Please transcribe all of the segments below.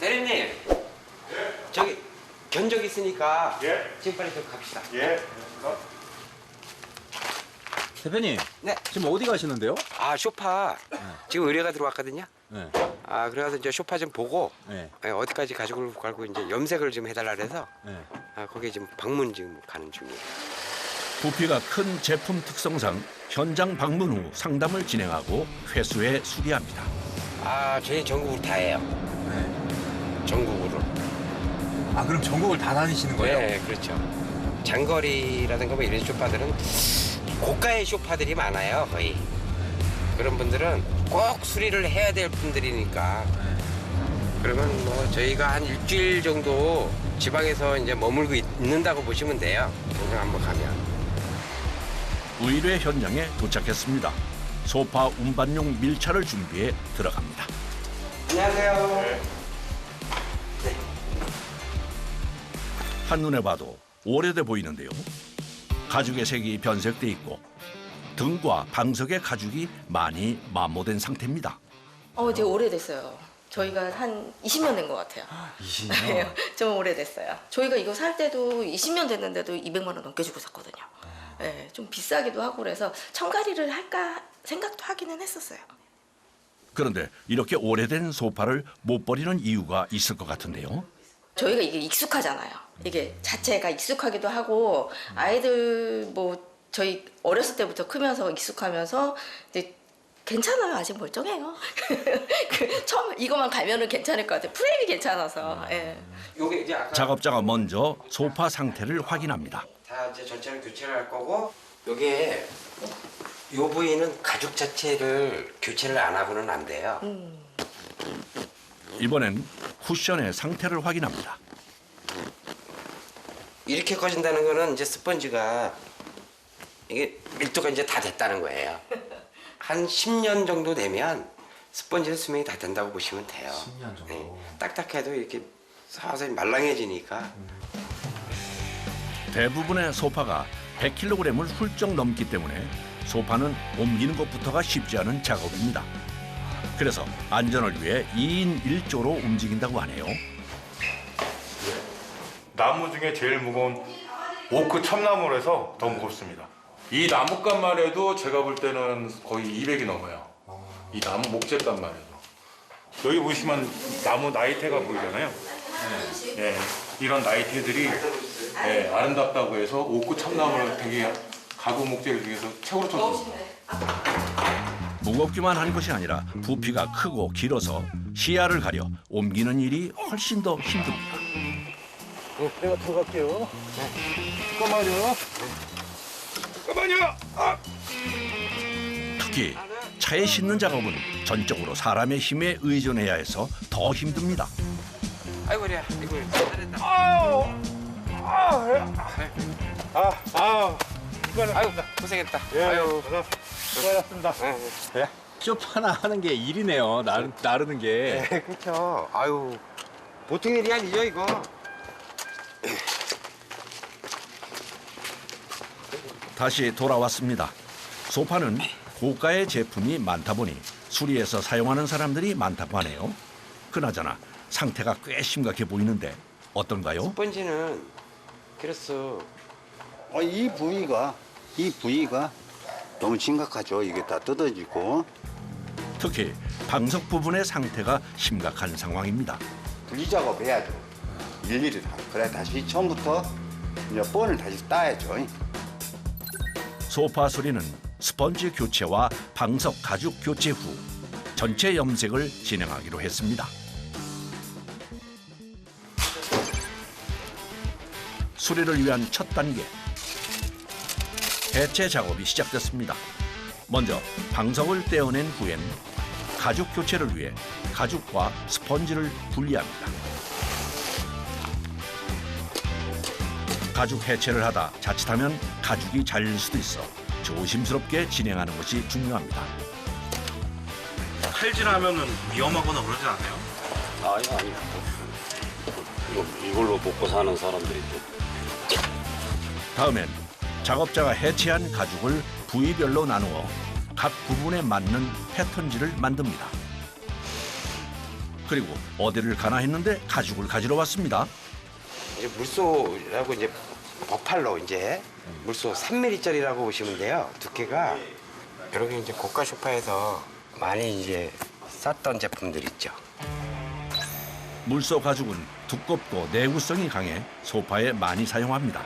대리님. 예? 저기 견적 있으니까 예? 지금 빨리 좀 갑시다. 예. 대표님, 네. 지금 어디 가시는데요? 아 쇼파 지금 의뢰가 들어왔거든요. 네. 아 그래서 이제 쇼파 좀 보고 네. 어디까지 가지고 갈고 이제 염색을 좀 해달라 그래서 네. 거기 지금 방문 지금 가는 중이에요. 부피가 큰 제품 특성상 현장 방문 후 상담을 진행하고 회수해 수리합니다. 아 저희 전국으로 다 해요. 전국으로. 아, 그럼 전국을 다 다니시는 거예요? 네, 그렇죠. 장거리라든가 뭐 이런 쇼파들은 고가의 쇼파들이 많아요, 거의. 그런 분들은 꼭 수리를 해야 될 분들이니까. 그러면 뭐 저희가 한 일주일 정도 지방에서 이제 머물고 있는다고 보시면 돼요. 그냥 한번 가면. 의뢰 현장에 도착했습니다. 소파 운반용 밀차를 준비해 들어갑니다. 안녕하세요. 네. 한눈에 봐도 오래돼 보이는데요. 가죽의 색이 변색돼 있고 등과 방석의 가죽이 많이 마모된 상태입니다. 되게 오래됐어요. 저희가 한 20년 된 것 같아요. 20년? 좀 오래됐어요. 저희가 이거 살 때도 20년 됐는데도 200만 원 넘게 주고 샀거든요. 네, 좀 비싸기도 하고 그래서 청가리를 할까 생각도 하기는 했었어요. 그런데 이렇게 오래된 소파를 못 버리는 이유가 있을 것 같은데요. 저희가 이게 익숙하잖아요. 이게 자체가 익숙하기도 하고 아이들 뭐 저희 어렸을 때부터 크면서 익숙하면서 이제 괜찮아요. 아직 멀쩡해요. 처음 이거만 가면은 괜찮을 것 같아요. 프레임이 괜찮아서. 예. 요게 이제 아까 작업자가 먼저 소파 상태를 확인합니다. 다 이제 전체를 교체를 할 거고 요게 요 부위는 가죽 자체를 교체를 안 하고는 안 돼요. 이번엔 쿠션의 상태를 확인합니다. 이렇게 꺼진다는 거는 이제 스펀지가 이게 밀도가 이제 다 됐다는 거예요. 한 10년 정도 되면 스펀지의 수명이 다 된다고 보시면 돼요. 10년 정도. 딱딱해도 이렇게 서서히 말랑해지니까. 대부분의 소파가 100kg을 훌쩍 넘기 때문에 소파는 옮기는 것부터가 쉽지 않은 작업입니다. 그래서 안전을 위해 2인 1조로 움직인다고 하네요. 나무 중에 제일 무거운 오크 참나무라서 더 무겁습니다. 이 나무값만 해도 제가 볼 때는 거의 200이 넘어요. 이 나무 목재값만 해도. 여기 보시면 나무 나이테가 보이잖아요. 네. 이런 나이테들이 아름답다고 해서 오크 참나무를 되게 가구 목재를 중에서 최고로 쳤습니다. 무겁기만 한 것이 아니라 부피가 크고 길어서 시야를 가려 옮기는 일이 훨씬 더 힘듭니다. 내가 들어갈게요. 잠깐만요. 잠깐만요. 특히 차에 싣는 작업은 전적으로 사람의 힘에 의존해야 해서 더 힘듭니다. 아이고 그래, 이거 잘했다. 이거는 아유 고생했다. 예, 아유. 수고하셨습니다. 쇼파나 하는 게 일이네요. 나르는 게. 네, 그렇죠. 아유 보통 일이 아니죠 이거. 다시 돌아왔습니다. 소파는 고가의 제품이 많다 보니 수리해서 사용하는 사람들이 많다고 하네요. 그나저나 상태가 꽤 심각해 보이는데 어떤가요? 스펀지는 그랬어. 이 부위가 너무 심각하죠. 이게 다 뜯어지고. 특히 방석 부분의 상태가 심각한 상황입니다. 분리 작업해야죠. 일일이 다. 그래 다시 처음부터 이제 본을 다시 따야죠. 소파 수리는 스펀지 교체와 방석 가죽 교체 후 전체 염색을 진행하기로 했습니다. 수리를 위한 첫 단계 해체 작업이 시작됐습니다. 먼저 방석을 떼어낸 후엔 가죽 교체를 위해 가죽과 스펀지를 분리합니다. 가죽 해체를 하다 자칫하면 가죽이 잘릴 수도 있어 조심스럽게 진행하는 것이 중요합니다. 칼질하면은 위험하거나 그러지 않아요? 아니. 이걸로 먹고 사는 사람들이 다음엔 작업자가 해체한 가죽을 부위별로 나누어 각 부분에 맞는 패턴지를 만듭니다. 그리고 어디를 가나 했는데 가죽을 가지러 왔습니다. 이제 물소라고 이제 버팔로 이제 물소 3mm짜리라고 보시면 돼요. 두께가 여러 개 이제 고가 소파에서 많이 이제 썼던 제품들 있죠. 물소 가죽은 두껍고 내구성이 강해 소파에 많이 사용합니다.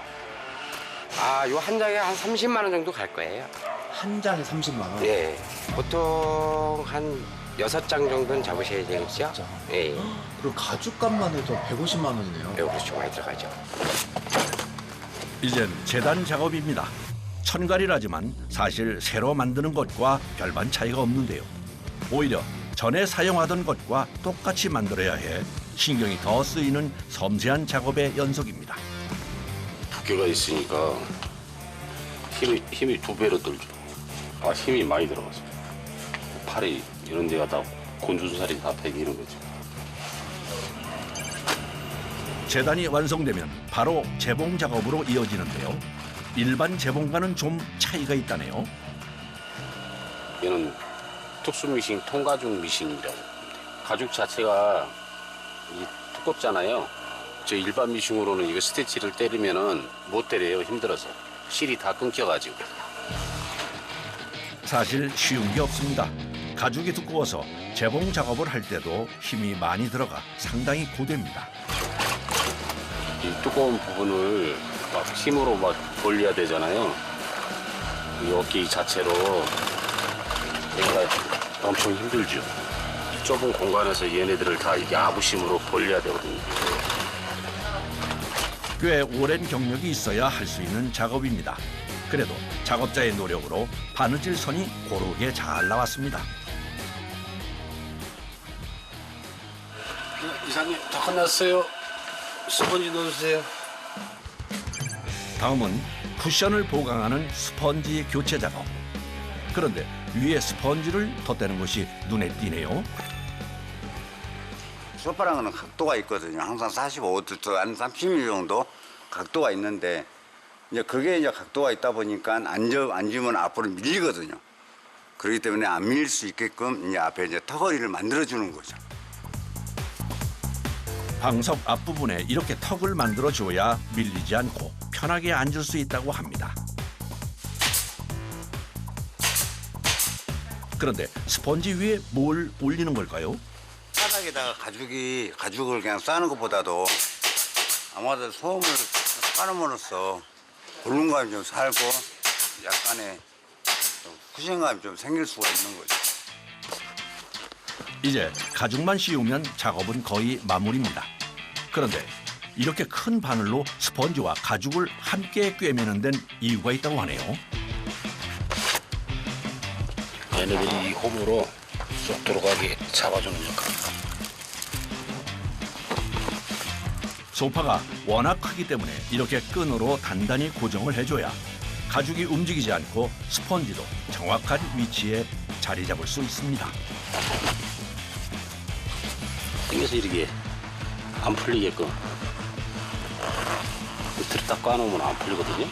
아, 요 한 장에 한 30만 원 정도 갈 거예요. 한 장에 30만 원. 네. 보통 한 6장 정도는 잡으셔야 되겠죠? 예. 그리고 가죽값만 해도 150만 원이네요. 여기 좀 많이 들어가죠. 이젠 재단 작업입니다. 천갈이라지만 사실 새로 만드는 것과 별반 차이가 없는데요. 오히려 전에 사용하던 것과 똑같이 만들어야 해 신경이 더 쓰이는 섬세한 작업의 연속입니다. 두께가 있으니까 힘이 2배로 들죠. 아, 힘이 많이 들어가죠. 팔이 이런 데가 다 곤두살이 다 배기는 거죠. 재단이 완성되면 바로 재봉 작업으로 이어지는데요. 일반 재봉과는 좀 차이가 있다네요. 얘는 특수 미싱, 통가죽 미싱이라고 합니다. 가죽 자체가 두껍잖아요. 저 일반 미싱으로는 이거 스티치를 때리면은 못 때려요. 힘들어서. 실이 다 끊겨가지고. 사실 쉬운 게 없습니다. 가죽이 두꺼워서 재봉 작업을 할 때도 힘이 많이 들어가 상당히 고됩니다. 이 두꺼운 부분을 막 힘으로 막 돌려야 되잖아요. 이 어깨 자체로 여기가 엄청 힘들죠. 이 좁은 공간에서 얘네들을 다 이게 아부심으로 돌려야 되거든요. 꽤 오랜 경력이 있어야 할 수 있는 작업입니다. 그래도 작업자의 노력으로 바느질 선이 고르게 잘 나왔습니다. 이사님 다 끝났어요. 스펀지 넣어주세요. 다음은 쿠션을 보강하는 스펀지 교체 작업. 그런데 위에 스펀지를 덧대는 것이 눈에 띄네요. 소파라는 각도가 있거든요. 항상 45도, 한 30mm 정도 각도가 있는데 이제 그게 이제 각도가 있다 보니까 앉으면 앞으로 밀리거든요. 그렇기 때문에 안 밀릴 수 있게끔 이제 앞에 이제 턱걸이를 만들어 주는 거죠. 방석 앞부분에 이렇게 턱을 만들어 줘야 밀리지 않고 편하게 앉을 수 있다고 합니다. 그런데 스펀지 위에 뭘 올리는 걸까요? 바닥에다가 가죽을 그냥 싸는 것보다도 아마도 소음을 깔음으로써 볼륨감이 좀 살고 약간의 좀 쿠션감이 좀 생길 수가 있는 거죠. 이제 가죽만 씌우면 작업은 거의 마무리입니다. 그런데 이렇게 큰 바늘로 스펀지와 가죽을 함께 꿰매는 데는 이유가 있다고 하네요. 얘네들이 이 홈으로 쏙 들어가게 잡아주는 역할입니다. 소파가 워낙 크기 때문에 이렇게 끈으로 단단히 고정을 해줘야 가죽이 움직이지 않고 스펀지도 정확한 위치에 자리 잡을 수 있습니다. 당겨서 이렇게 안 풀리게끔 틀을 딱 까놓으면 안 풀리거든요.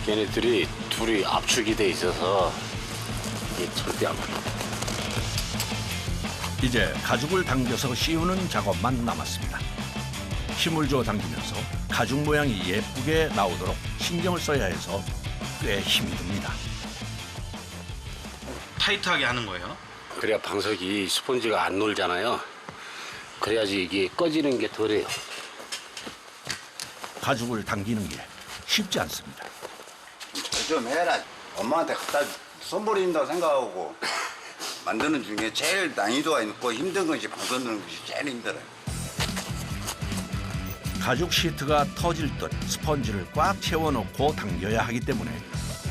걔네들이 둘이 압축이 돼 있어서 이게 절대 안 풀려. 이제 가죽을 당겨서 씌우는 작업만 남았습니다. 힘을 줘 당기면서 가죽 모양이 예쁘게 나오도록 신경을 써야 해서 꽤 힘이 듭니다. 타이트하게 하는 거예요? 그래야 방석이 스펀지가 안 놀잖아요. 그래야지 이게 꺼지는 게 덜해요. 가죽을 당기는 게 쉽지 않습니다. 좀 해라. 엄마한테 갖다 선물인다고 생각하고 만드는 중에 제일 난이도가 있고 힘든 것이 방석 넣는 것이 제일 힘들어요. 가죽 시트가 터질 듯 스펀지를 꽉 채워놓고 당겨야 하기 때문에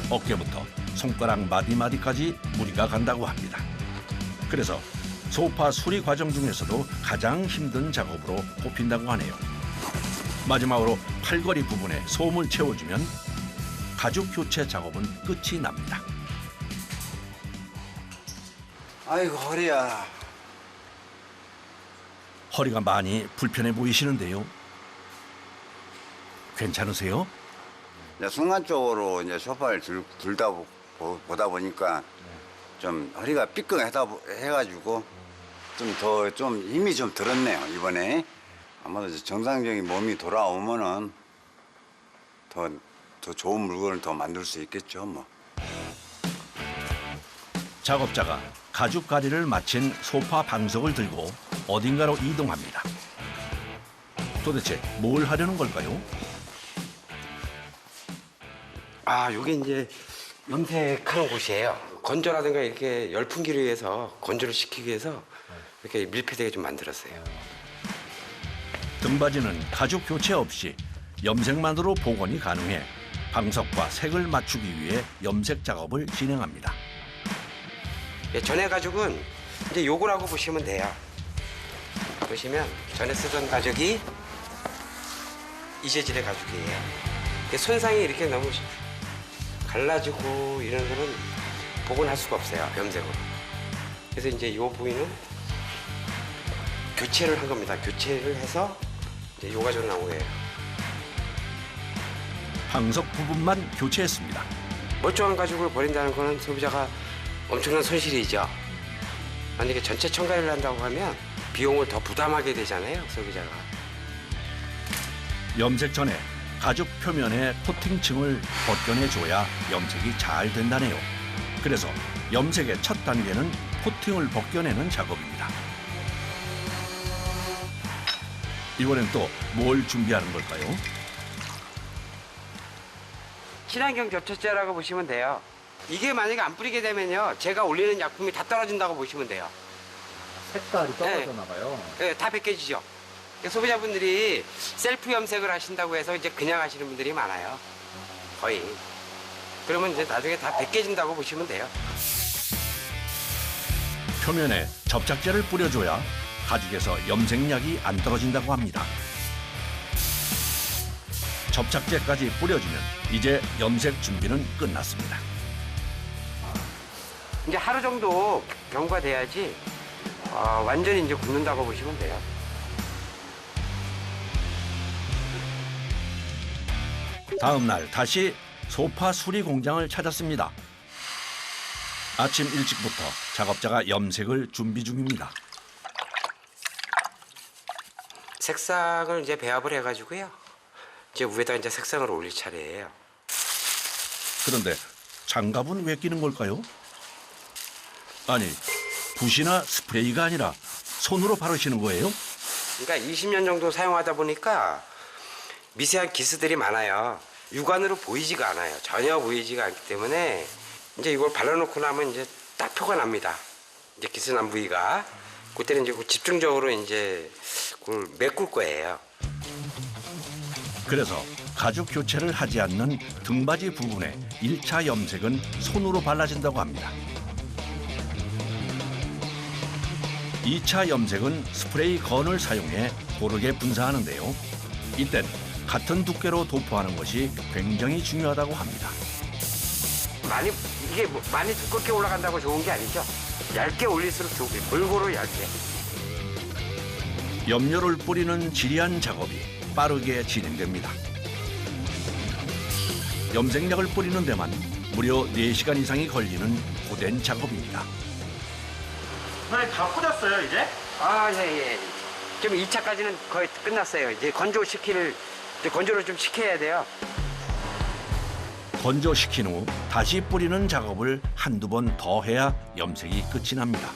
어깨부터 손가락 마디마디까지 무리가 간다고 합니다. 그래서 소파 수리 과정 중에서도 가장 힘든 작업으로 꼽힌다고 하네요. 마지막으로 팔걸이 부분에 솜을 채워주면 가죽 교체 작업은 끝이 납니다. 아이고 허리야. 허리가 많이 불편해 보이시는데요. 괜찮으세요? 이제 순간적으로 이제 소파를 보다 보니까 좀 허리가 삐끗하다 해가지고 좀 힘이 좀 들었네요 이번에. 아마도 정상적인 몸이 돌아오면은 더 좋은 물건을 더 만들 수 있겠죠 뭐. 작업자가 가죽 가리를 마친 소파 방석을 들고 어딘가로 이동합니다. 도대체 뭘 하려는 걸까요? 아, 여기 이제 염색하는 곳이에요. 건조라든가 이렇게 열풍기를 위해서 건조를 시키기 위해서 이렇게 밀폐되게 좀 만들었어요. 등받이는 가죽 교체 없이 염색만으로 복원이 가능해 방석과 색을 맞추기 위해 염색 작업을 진행합니다. 예, 전에 가죽은 이제 요거라고 보시면 돼요. 보시면 전에 쓰던 가죽이 이 재질의 가죽이에요. 이게 손상이 이렇게 너무 갈라지고 이런 거는 복원할 수가 없어요, 염색으로. 그래서 이제 이 부위는 교체를 한 겁니다. 교체를 해서 이제 요 가죽으로 나온 거예요. 방석 부분만 교체했습니다. 멀쩡한 가죽을 버린다는 거는 소비자가 엄청난 손실이죠. 만약에 전체 첨가를 한다고 하면 비용을 더 부담하게 되잖아요, 소비자가. 염색 전에 가죽 표면에 코팅층을 벗겨내줘야 염색이 잘 된다네요. 그래서 염색의 첫 단계는 코팅을 벗겨내는 작업입니다. 이번엔 또 뭘 준비하는 걸까요? 친환경 접착제라고 보시면 돼요. 이게 만약에 안 뿌리게 되면요, 제가 올리는 약품이 다 떨어진다고 보시면 돼요. 색깔이 떨어졌나 봐요. 네, 다 벗겨지죠. 소비자분들이 셀프 염색을 하신다고 해서 이제 그냥 하시는 분들이 많아요. 거의. 그러면 이제 나중에 다 벗겨진다고 보시면 돼요. 표면에 접착제를 뿌려줘야 가죽에서 염색약이 안 떨어진다고 합니다. 접착제까지 뿌려주면 이제 염색 준비는 끝났습니다. 이제 하루 정도 경과돼야지 완전히 이제 굳는다고 보시면 돼요. 다음 날 다시 소파 수리 공장을 찾았습니다. 아침 일찍부터 작업자가 염색을 준비 중입니다. 색상을 이제 배합을 해가지고요. 이제 위에다 이제 색상을 올릴 차례예요. 그런데 장갑은 왜 끼는 걸까요? 아니, 붓이나 스프레이가 아니라 손으로 바르시는 거예요? 그러니까 20년 정도 사용하다 보니까 미세한 기스들이 많아요. 육안으로 보이지가 않아요. 전혀 보이지가 않기 때문에 이제 이걸 발라놓고 나면 이제 딱 표가 납니다. 이제 기스 난 부위가. 그때는 이제 집중적으로 이제 그걸 메꿀 거예요. 그래서 가죽 교체를 하지 않는 등받이 부분에 1차 염색은 손으로 발라진다고 합니다. 2차 염색은 스프레이 건을 사용해 고르게 분사하는데요. 이땐 같은 두께로 도포하는 것이 굉장히 중요하다고 합니다. 이게 많이 두껍게 올라간다고 좋은 게 아니죠. 얇게 올릴수록 좋고 골고루 얇게. 염료를 뿌리는 지리한 작업이 빠르게 진행됩니다. 염색약을 뿌리는 데만 무려 4시간 이상이 걸리는 고된 작업입니다. 선생님 다 꽂았어요 이제? 예. 지금 2차까지는 거의 끝났어요. 이제 건조를 좀 시켜야 돼요. 건조시킨 후 다시 뿌리는 작업을 한두 번 더 해야 염색이 끝이 납니다.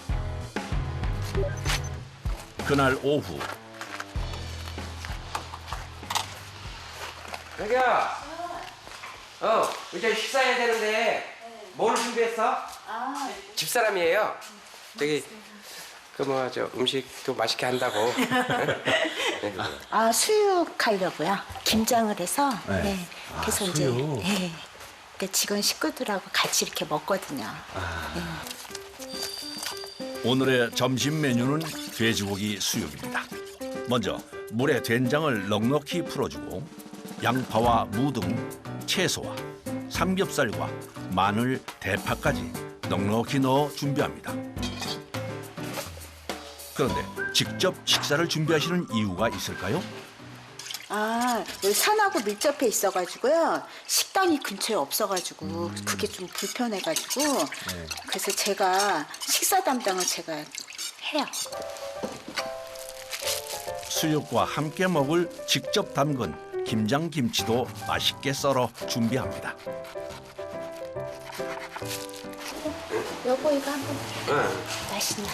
그날 오후 여기야. 이제 식사해야 되는데 뭘 준비했어? 집사람이에요. 저기 음식도 맛있게 한다고. 수육하려고요. 김장을 해서. 네. 그래서 이제 수육. 네. 그 직원 식구들하고 같이 이렇게 먹거든요. 네. 오늘의 점심 메뉴는 돼지고기 수육입니다. 먼저 물에 된장을 넉넉히 풀어주고 양파와 무 등 채소와 삼겹살과 마늘, 대파까지 넉넉히 넣어 준비합니다. 그런데 직접 식사를 준비하시는 이유가 있을까요? 여기 산하고 밀접해 있어가지고요. 식당이 근처에 없어가지고 그게 좀 불편해가지고 그래서 제가 식사 담당을 제가 해요. 수육과 함께 먹을 직접 담근 김장김치도 맛있게 썰어 준비합니다. 여보 이거 한번 맛있나?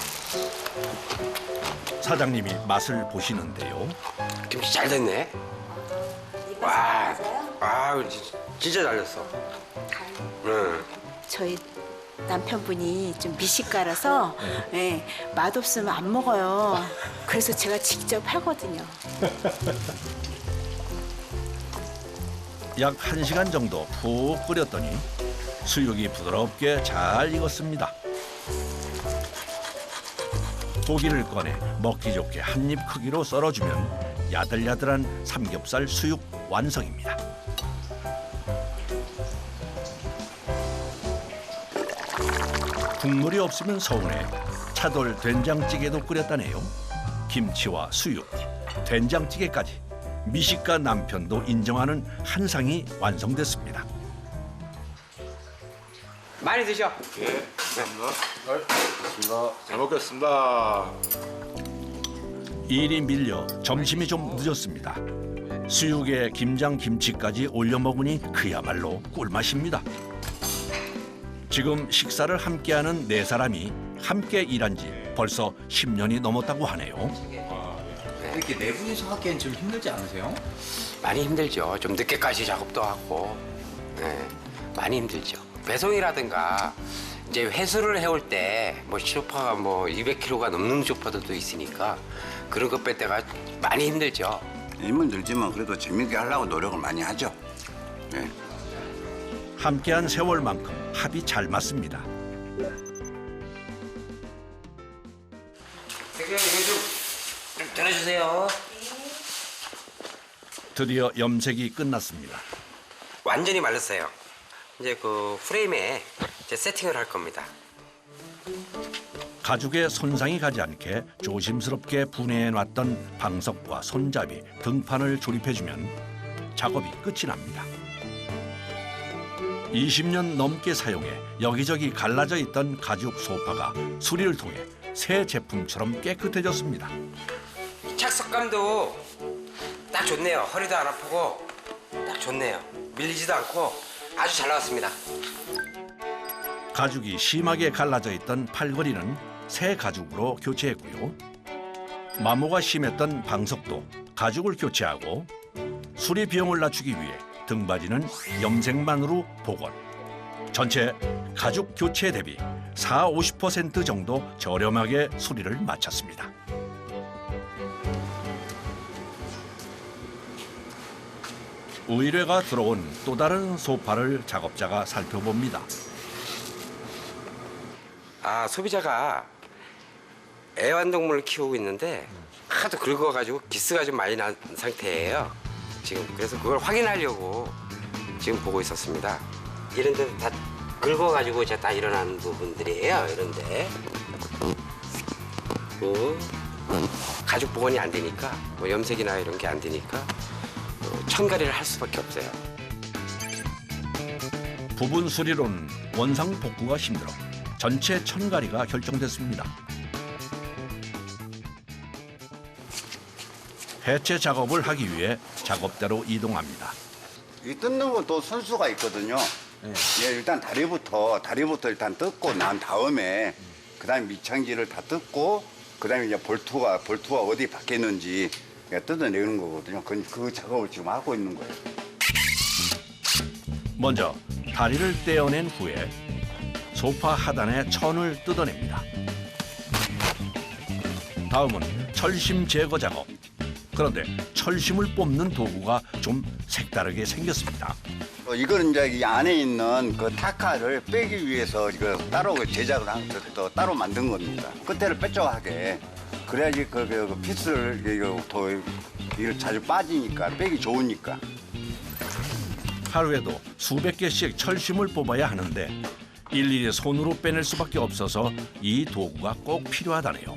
사장님이 맛을 보시는데요. 김치 잘 됐네. 와, 아, 진짜 잘 됐어. 응. 저희 남편분이 좀 미식가라서 예, 맛없으면 안 먹어요. 그래서 제가 직접 하거든요. 약 1시간 정도 푹 끓였더니 수육이 부드럽게 잘 익었습니다. 고기를 꺼내 먹기 좋게 한 입 크기로 썰어주면 야들야들한 삼겹살 수육 완성입니다. 국물이 없으면 서운해 차돌 된장찌개도 끓였다네요. 김치와 수육, 된장찌개까지 미식가 남편도 인정하는 한 상이 완성됐습니다. 많이 드셔. 예, 감사합니다. 잘 먹겠습니다. 일이 밀려 점심이 좀 늦었습니다. 수육에 김장 김치까지 올려 먹으니 그야말로 꿀맛입니다. 지금 식사를 함께하는 네 사람이 함께 일한 지 벌써 10년이 넘었다고 하네요. 이렇게 네 분이서 하기엔 좀 힘들지 않으세요? 많이 힘들죠. 좀 늦게까지 작업도 하고, 네, 많이 힘들죠. 배송이라든가 이제 회수를 해올 때 뭐 쇼파가 뭐 200kg가 넘는 쇼파들도 있으니까 그런 거 뺄 때가 많이 힘들죠. 힘은 들지만 그래도 재밌게 하려고 노력을 많이 하죠. 네. 함께한 세월만큼 합이 잘 맞습니다. 이거 좀 전해주세요. 드디어 염색이 끝났습니다. 완전히 말랐어요. 이제 그 프레임에 이제 세팅을 할 겁니다. 가죽에 손상이 가지 않게 조심스럽게 분해해놨던 방석과 손잡이, 등판을 조립해주면 작업이 끝이 납니다. 20년 넘게 사용해 여기저기 갈라져 있던 가죽 소파가 수리를 통해 새 제품처럼 깨끗해졌습니다. 착석감도 딱 좋네요. 허리도 안 아프고 딱 좋네요. 밀리지도 않고 아주 잘 나왔습니다. 가죽이 심하게 갈라져 있던 팔걸이는 새 가죽으로 교체했고요. 마모가 심했던 방석도 가죽을 교체하고 수리 비용을 낮추기 위해 등받이는 염색만으로 복원. 전체 가죽 교체 대비 40~50% 정도 저렴하게 수리를 마쳤습니다. 의뢰가 들어온 또 다른 소파를 작업자가 살펴봅니다. 아, 소비자가 애완동물을 키우고 있는데 하도 긁어가지고 기스가 좀 많이 난 상태예요. 지금 그래서 그걸 확인하려고 지금 보고 있었습니다. 이런 데도 다 긁어가지고 이제 다 일어난 부분들이에요. 이런데 가죽 복원이 안 되니까 뭐 염색이나 이런 게 안 되니까 천갈이를 할 수밖에 없어요. 부분 수리로는 원상 복구가 힘들어 전체 천갈이가 결정됐습니다. 해체 작업을 하기 위해 작업대로 이동합니다. 이 뜯는 것도 선수가 있거든요. 예, 일단 다리부터 일단 뜯고 난 다음에 그다음에 밑창지를 다 뜯고 그다음에 이제 볼트가 어디 박혔는지 뜯어내는 거거든요. 그 작업을 지금 하고 있는 거예요. 먼저 다리를 떼어낸 후에 소파 하단의 천을 뜯어냅니다. 다음은 철심 제거 작업. 그런데 철심을 뽑는 도구가 좀 색다르게 생겼습니다. 이거는 이제 이 안에 있는 그 타카를 빼기 위해서 이거 따로 제작을 또 따로 만든 겁니다. 끝에를 뾰족하게 그래야지 그 피스를 이거 자주 빠지니까 빼기 좋으니까. 하루에도 수백 개씩 철심을 뽑아야 하는데 일일이 손으로 빼낼 수밖에 없어서 이 도구가 꼭 필요하다네요.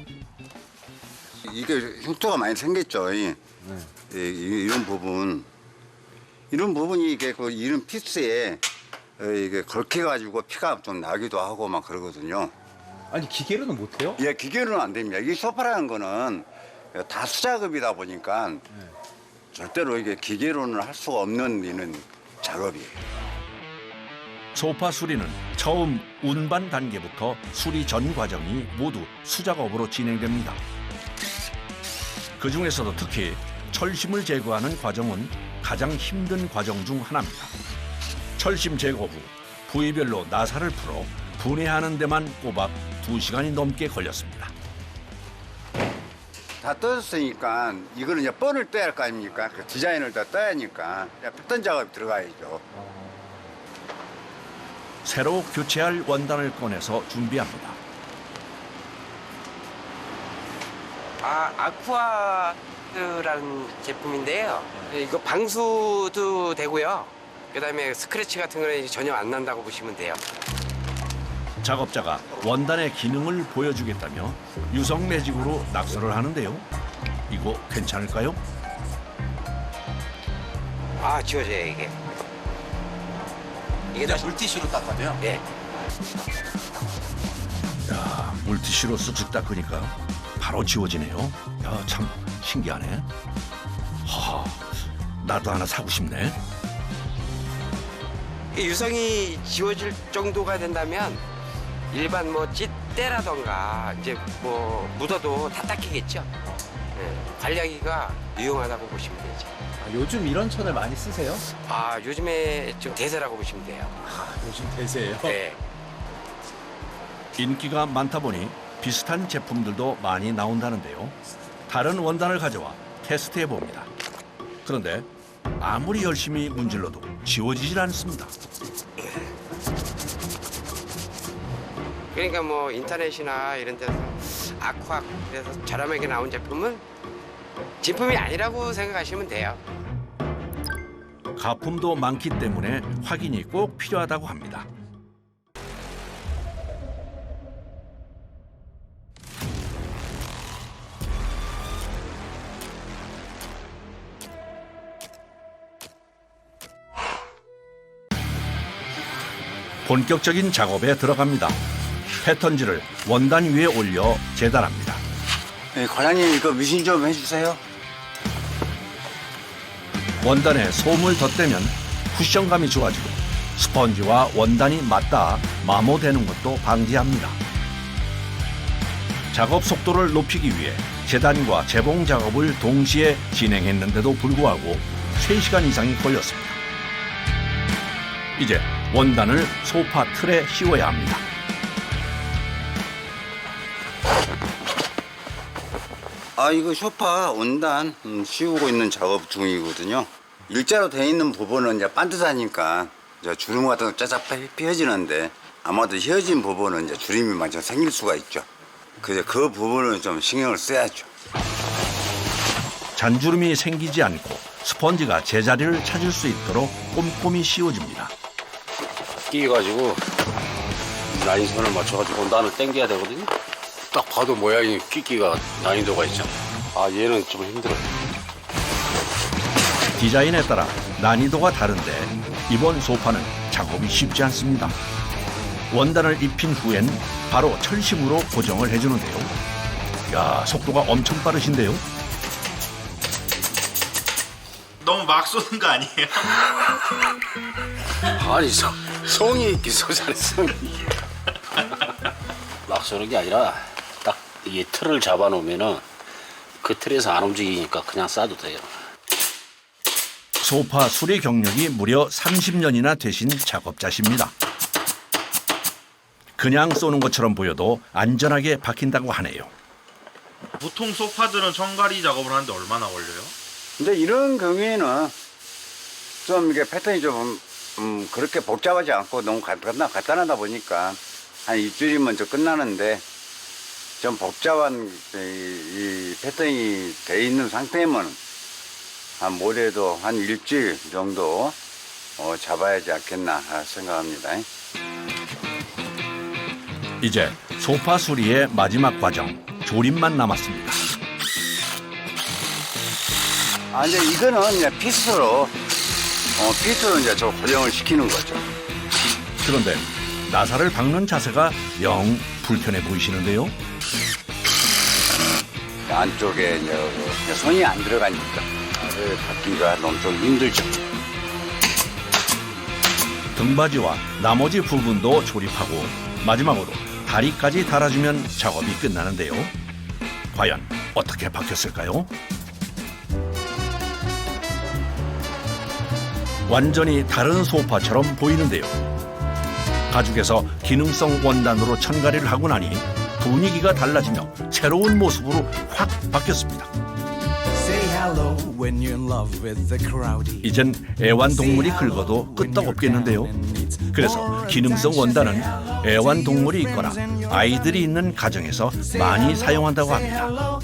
이게 흉터가 많이 생겼죠. 이런 부분이 이게 그 이런 피스에 이게 걸켜가지고 피가 좀 나기도 하고 막 그러거든요. 아니 기계로는 못해요? 예, 기계로는 안 됩니다. 이 소파라는 거는 다 수작업이다 보니까 절대로 이게 기계로는 할 수가 없는 이런 작업이에요. 소파 수리는 처음 운반 단계부터 수리 전 과정이 모두 수작업으로 진행됩니다. 그 중에서도 특히 철심을 제거하는 과정은 가장 힘든 과정 중 하나입니다. 철심 제거 후 부위별로 나사를 풀어 분해하는 데만 꼬박 2시간이 넘게 걸렸습니다. 다 떠졌으니까 이거는 이제 뻔을 떠야 할 거 아닙니까? 그 디자인을 다 떠야 하니까 패턴 작업이 들어가야죠. 새로 교체할 원단을 꺼내서 준비합니다. 아쿠아드라는 제품인데요. 이거 방수도 되고요. 그다음에 스크래치 같은 거는 전혀 안 난다고 보시면 돼요. 작업자가 원단의 기능을 보여주겠다며 유성 매직으로 낙서를 하는데요. 이거 괜찮을까요? 지워져요 이게. 이게 다 물티슈로 닦아도요? 네. 야, 물티슈로 쓱쓱 닦으니까 바로 지워지네요. 야, 참 신기하네. 나도 하나 사고 싶네. 이 유성이 지워질 정도가 된다면 일반 뭐 찌떼라던가 이제 뭐 묻어도 다 닦이겠죠. 관리하기가 유용하다고 보시면 되죠. 요즘 이런 천을 많이 쓰세요? 요즘에 좀 대세라고 보시면 돼요. 요즘 대세예요? 네. 인기가 많다 보니 비슷한 제품들도 많이 나온다는데요. 다른 원단을 가져와 테스트해 봅니다. 그런데 아무리 열심히 문질러도 지워지질 않습니다. 그러니까 뭐 인터넷이나 이런 데서 아쿠아에서 저렴하게 나온 제품은 진품이 아니라고 생각하시면 돼요. 가품도 많기 때문에 확인이 꼭 필요하다고 합니다. 본격적인 작업에 들어갑니다. 패턴지를 원단 위에 올려 재단합니다. 네, 과장님 이거 미신 좀 해주세요. 원단에 솜을 덧대면 쿠션감이 좋아지고 스펀지와 원단이 맞닿아 마모되는 것도 방지합니다. 작업 속도를 높이기 위해 재단과 재봉 작업을 동시에 진행했는데도 불구하고 3시간 이상이 걸렸습니다. 이제 원단을 소파 틀에 씌워야 합니다. 이거 소파 원단 씌우고 있는 작업 중이거든요. 일자로 돼 있는 부분은 이제 반듯하니까 이제 주름 같은 거 짜작 펴지는데 아마도 휘어진 부분은 이제 주름이 많이 생길 수가 있죠. 그래서 그 부분은 좀 신경을 써야죠. 잔주름이 생기지 않고 스펀지가 제자리를 찾을 수 있도록 꼼꼼히 씌워줍니다. 끼가지고 라인선을 맞춰가지고 원단을 당겨야 되거든요. 딱 봐도 모양이 끼기가 난이도가 있죠. 얘는 좀 힘들어요. 디자인에 따라 난이도가 다른데 이번 소파는 작업이 쉽지 않습니다. 원단을 입힌 후엔 바로 철심으로 고정을 해주는데요. 야, 속도가 엄청 빠르신데요. 너무 막 쏘는 거 아니에요? 아니 성이 있긴 쏘잖아요. 성이. 막 쏘는 게 아니라 딱 이 틀을 잡아놓으면은 그 틀에서 안 움직이니까 그냥 쏴도 돼요. 소파 수리 경력이 무려 30년이나 되신 작업자십니다. 그냥 쏘는 것처럼 보여도 안전하게 박힌다고 하네요. 보통 소파들은 청가리 작업을 하는데 얼마나 걸려요? 근데 이런 경우에는 좀 이게 패턴이 좀 그렇게 복잡하지 않고 너무 간단하다 보니까 한 일주일이면 좀 끝나는데 좀 복잡한 이 패턴이 돼 있는 상태면 한 모레도 한 일주일 정도 잡아야지 않겠나 생각합니다. 이제 소파 수리의 마지막 과정, 조립만 남았습니다. 이제 이거는 이제 피스로 이제 저 고정을 시키는 거죠. 그런데 나사를 박는 자세가 영 불편해 보이시는데요. 안쪽에 이제 손이 안 들어가니까 닫기가 너무 좀 힘들죠. 등받이와 나머지 부분도 조립하고 마지막으로 다리까지 달아주면 작업이 끝나는데요. 과연 어떻게 바뀌었을까요? 완전히 다른 소파처럼 보이는데요. 가죽에서 기능성 원단으로 천가리를 하고 나니 분위기가 달라지며 새로운 모습으로 확 바뀌었습니다. 이젠 애완동물이 긁어도 끄떡없겠는데요. 그래서 기능성 원단은 애완동물이 있거나 아이들이 있는 가정에서 많이 사용한다고 합니다.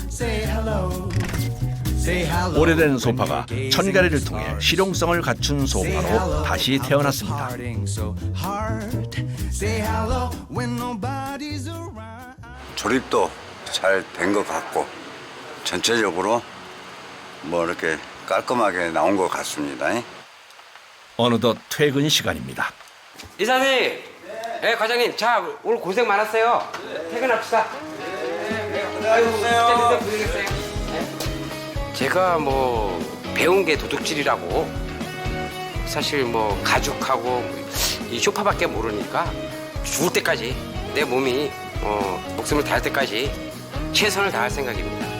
오래된 소파가 천가리를 통해 실용성을 갖춘 소파로 다시 태어났습니다. 조립도 잘 된 것 같고 전체적으로 뭐 이렇게 깔끔하게 나온 것 같습니다. 어느덧 퇴근 시간입니다. 이사님, 네, 과장님, 자 오늘 고생 많았어요. 퇴근합시다. 아이고, 진짜 고생했어요. 네. 제가 뭐 배운 게 도둑질이라고 사실 뭐 가죽하고 이 소파밖에 모르니까 죽을 때까지 내 몸이 목숨을 다할 때까지 최선을 다할 생각입니다.